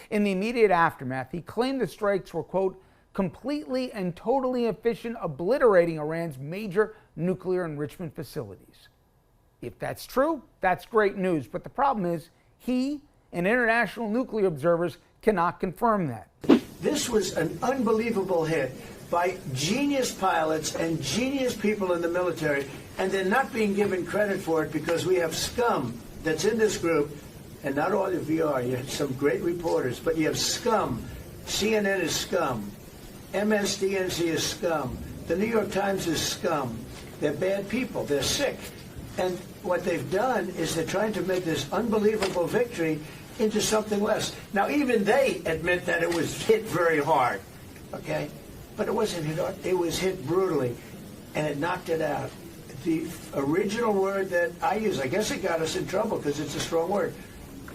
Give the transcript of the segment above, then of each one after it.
In the immediate aftermath, he claimed the strikes were, quote, completely and totally efficient, obliterating Iran's major nuclear enrichment facilities. If that's true, that's great news. But the problem is, he and international nuclear observers cannot confirm that. This was an unbelievable hit by genius pilots and genius people in the military, and they're not being given credit for it because we have scum that's in this group, and not all of you are. You have some great reporters, but you have scum. CNN is scum. MSDNC is scum. The New York Times is scum. They're bad people. They're sick. And what they've done is they're trying to make this unbelievable victory into something less. Now, even they admit that it was hit very hard, okay? But it wasn't hit hard. It was hit brutally, and it knocked it out. The original word that I use, I guess it got us in trouble because it's a strong word.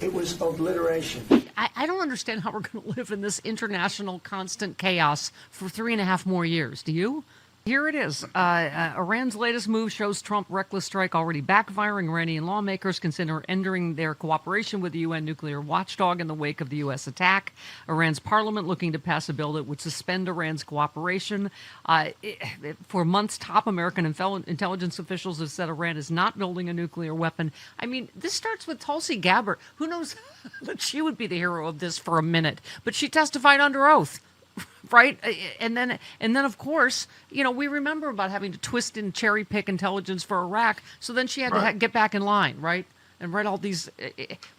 It was obliteration. I don't understand how we're going to live in this international constant chaos for 3.5 more years. Do you? Here it is. Iran's latest move shows Trump reckless strike already backfiring. Iranian lawmakers consider ending their cooperation with the UN nuclear watchdog in the wake of the U.S. attack. Iran's parliament looking to pass a bill that would suspend Iran's cooperation. For months, top American intelligence officials have said Iran is not building a nuclear weapon. I mean, this starts with Tulsi Gabbard. Who knows that she would be the hero of this for a minute? But she testified under oath. Right. And then, of course, you know, we remember about having to twist and cherry pick intelligence for Iraq. So then she had to get back in line. Right. And write all these.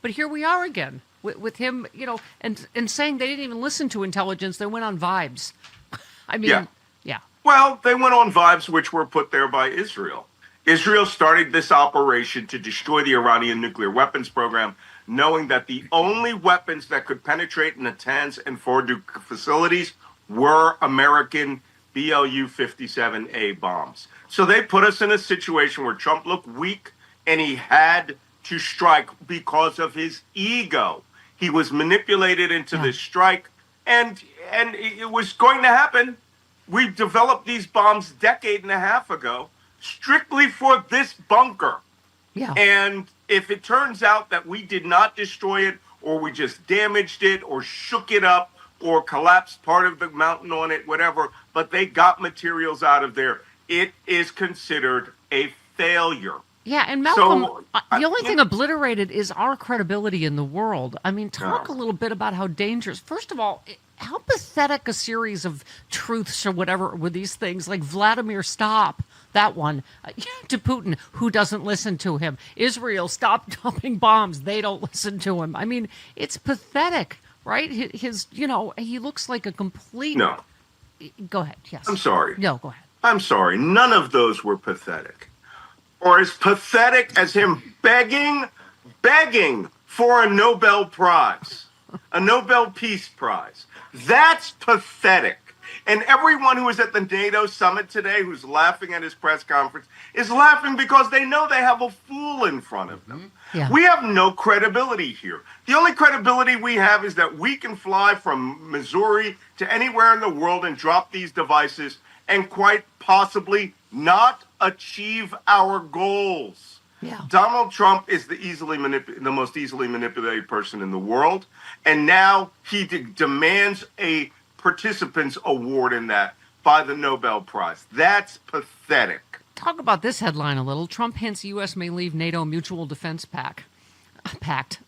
But here we are again with him, you know, and saying they didn't even listen to intelligence. They went on vibes. I mean, yeah. Well, they went on vibes which were put there by Israel. Israel started this operation to destroy the Iranian nuclear weapons program, knowing that the only weapons that could penetrate Natanz and Fordow facilities were American BLU-57A bombs. So they put us in a situation where Trump looked weak and he had to strike because of his ego. He was manipulated into this strike, and it was going to happen. We developed these bombs a decade and a half ago strictly for this bunker. Yeah. And if it turns out that we did not destroy it, or we just damaged it, or shook it up, or collapsed part of the mountain on it, whatever, but they got materials out of there, it is considered a failure. Yeah, and Malcolm, the only thing obliterated is our credibility in the world. I mean, talk a little bit about how dangerous. First of all, how pathetic a series of truths or whatever with these things, like Vladimir, stop. That one, to Putin, who doesn't listen to him. Israel, stop dumping bombs. They don't listen to him. I mean, it's pathetic, right? His, you know, he looks like a complete... No. Go ahead, yes. I'm sorry. No, go ahead. I'm sorry. None of those were pathetic. Or as pathetic as him begging for a Nobel Prize, a Nobel Peace Prize. That's pathetic. And everyone who was at the NATO summit today who's laughing at his press conference is laughing because they know they have a fool in front of them. Yeah. We have no credibility here. The only credibility we have is that we can fly from Missouri to anywhere in the world and drop these devices and quite possibly not achieve our goals. Yeah. Donald Trump is the most easily manipulated person in the world, and now he demands a participants award in that by the Nobel Prize. That's pathetic. Talk about this headline a little. Trump hints U.S. may leave NATO Mutual Defense Pact.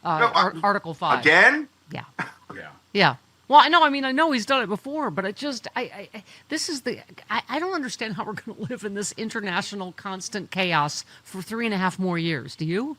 Article 5. Again? Yeah. Yeah. Well, I know he's done it before, but it just, I don't understand how we're going to live in this international constant chaos for 3.5 more years. Do you?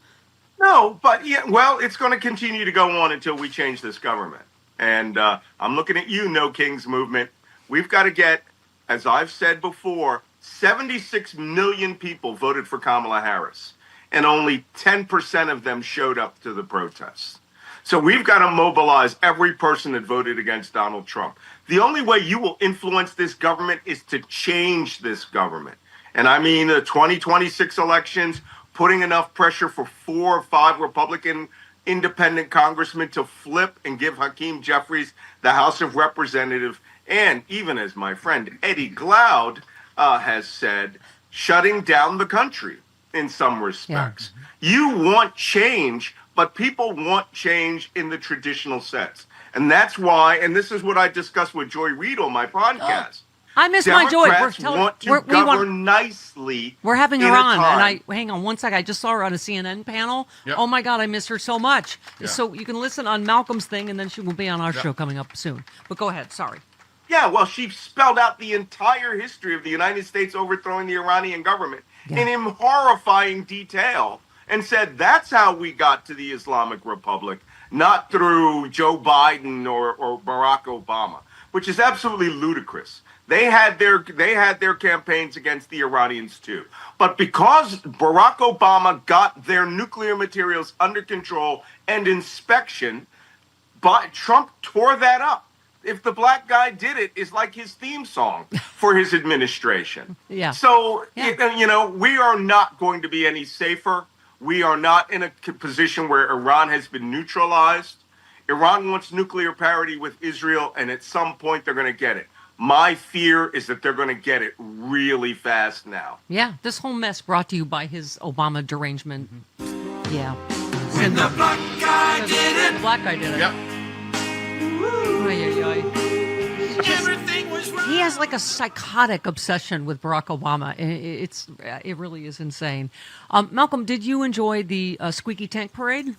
No, but it's going to continue to go on until we change this government. And I'm looking at you, No Kings movement. We've got to get, as I've said before, 76 million people voted for Kamala Harris, and only 10% of them showed up to the protests. So we've got to mobilize every person that voted against Donald Trump. The only way you will influence this government is to change this government. And I mean the 2026 elections, putting enough pressure for 4 or 5 Republican independent congressmen to flip and give Hakeem Jeffries the House of Representatives, and even as my friend Eddie Glaude has said, shutting down the country in some respects. Yeah. You want change, but people want change in the traditional sense. And that's why, and this is what I discussed with Joy Reid on my podcast. I miss my Joy. Democrats want to govern nicely. We're having her in a on, time. and hang on one second. I just saw her on a CNN panel. Yep. Oh my God, I miss her so much. Yeah. So you can listen on Malcolm's thing, and then she will be on our show coming up soon. But go ahead. Sorry. Yeah, well, she spelled out the entire history of the United States overthrowing the Iranian government in horrifying detail and said that's how we got to the Islamic Republic, not through Joe Biden or Barack Obama, which is absolutely ludicrous. They had their campaigns against the Iranians too. But because Barack Obama got their nuclear materials under control and inspection, Trump tore that up. If the black guy did it, is like his theme song for his administration. Yeah. So, Yeah. we are not going to be any safer. We are not in a position where Iran has been neutralized. Iran wants nuclear parity with Israel, and at some point they're going to get it. My fear is that they're going to get it really fast now. Yeah, this whole mess brought to you by his Obama derangement. Yeah. When the black guy did it, The black guy did it. Yep. Ay, ay, ay. everything was right. He has like a psychotic obsession with Barack Obama. It really is insane. Malcolm, did you enjoy the squeaky tank parade?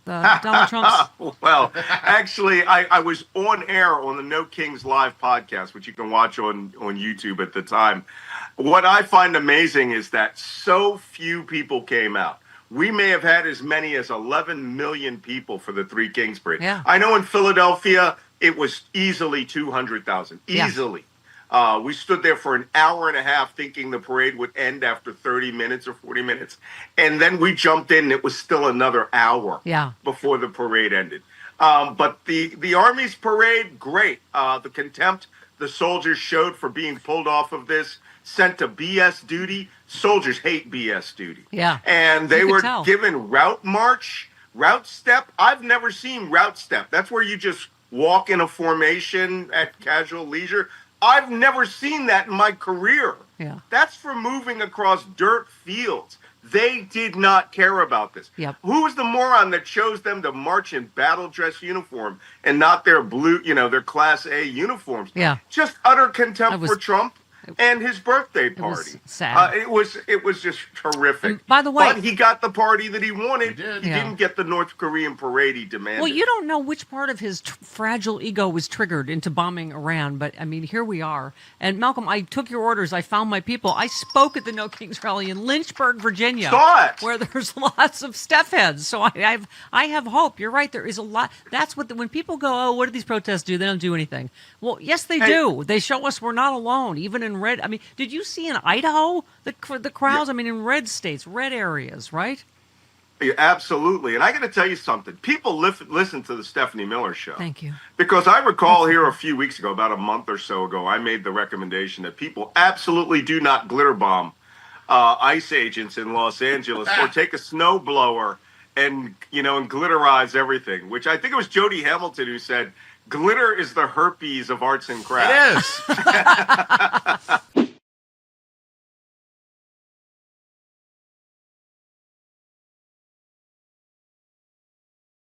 Donald Trump's. Well, actually, I was on air on the No Kings Live podcast, which you can watch on YouTube at the time. What I find amazing is that so few people came out. We may have had as many as 11 million people for the Three Kings Parade. Yeah. I know in Philadelphia, it was easily 200,000. Yeah. Easily. We stood there for an hour and a half thinking the parade would end after 30 minutes or 40 minutes. And then we jumped in and it was still another hour before the parade ended. But the Army's parade, great. The contempt the soldiers showed for being pulled off of this, sent to BS duty. Soldiers hate BS duty. Yeah. And they You could were tell. given route march, route step. I've never seen route step. That's where you just walk in a formation at casual leisure. I've never seen that in my career. Yeah. That's for moving across dirt fields. They did not care about this. Yep. Who was the moron that chose them to march in battle dress uniform and not their blue, their Class A uniforms? Yeah. Just utter contempt That was- for Trump and his birthday It was party. sad. It was just horrific. And by the way- but he got the party that he wanted. He did. He Yeah. didn't get the North Korean parade he demanded. Well, you don't know which part of his fragile ego was triggered into bombing Iran, but I mean, here we are. And Malcolm, I took your orders. I found my people. I spoke at the No Kings rally in Lynchburg, Virginia, Saw it. where there's lots of Steph heads. So I have hope. You're right. There is a lot. That's what when people go, oh, what do these protests do? They don't do anything. Well, yes, they do. They show us we're not alone, even in red. I mean, did you see in Idaho the crowds? I mean, in red states, red areas, right? Yeah, absolutely. And I got to tell you something. People listen to the Stephanie Miller show. Thank you. Because I recall here a few weeks ago, about a month or so ago, I made the recommendation that people absolutely do not glitter bomb ICE agents in Los Angeles or take a snowblower and glitterize everything, which I think it was Jody Hamilton who said, glitter is the herpes of arts and crafts. It is.